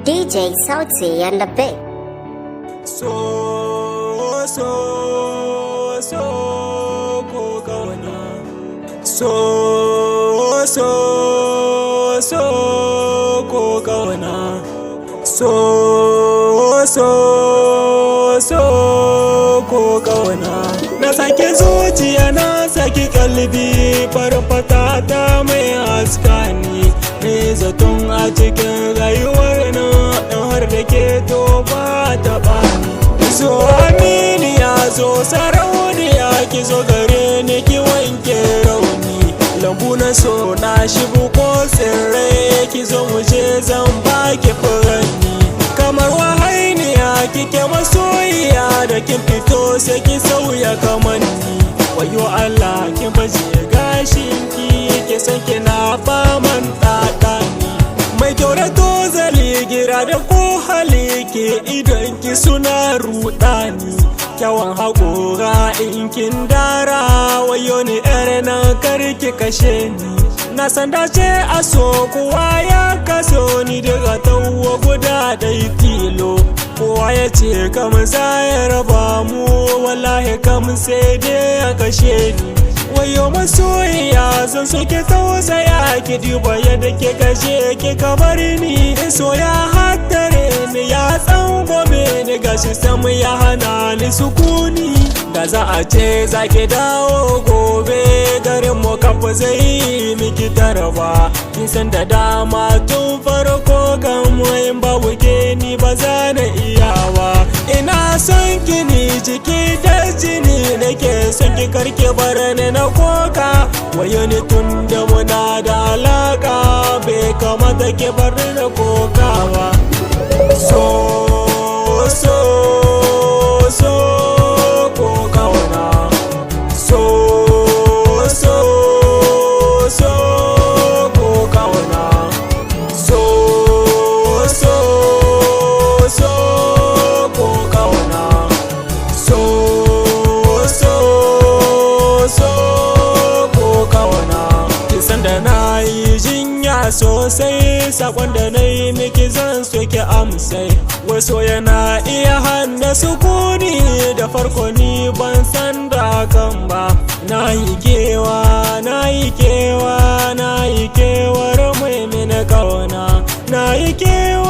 DJ Sauti and the beat. So ko kauna. So ko kauna. So ko kauna. Na sake zuciya, na sake kalbi, farfata ta mai haskani. Me zaton a cikin rayuwar nan har da ke to ba ta bani. So aminiya, zo sarauniya, ki zo gare ni ki wanke rauni. Lambu na so na shigo ko tsirrai, ki zo mu je zan baki furanni. Kamar wahainiya kike masoyiya, da kin fito sai ki sauya kamanni. Wayo Allah kin baje gashinki, ki san kina faman ɗaɗani. Mai kyau da tozali, gira da ko hali, ke idan ki suna ruɗani. Kyawan haƙora in kin dara, wayo ni nan karki kashe ni. Na san dace a so kowa ya kaso ni, daga tawo guda ɗai tilo. Kowa ya ce kam za ya raba mu, wallahi kam sai dai ya kashe ni. Wayo masoyiya, zan so ki tausaya, ki duba yadda ke kashe ki kamar ni. So ya hattare ni, ya tsangwame ni, gashi sam ya hana ni sukuni. Da za a ce za ki dawo gobe, garin mu kafa zai miki tarba. Kin san da dama tun farko kan in babu ke ni ba za na iya ba. Ina son ki ni jiki da jini, nake son ki karki bar ni na koka. Wayo ni tun da muna da alaka, bai kamata ki bar ni na koka ba. So ko kauna. So ko kauna. So ko kauna. So ko kauna. Kisan da na yi jinya sosai, sakon da na yi miki zan so ki amsai. Waso yana iya hana sukuni, da farko ni ban san da kan ba. Na yi kewa, na yi kewa, na yi kewar mai mini kauna. Na yi kewa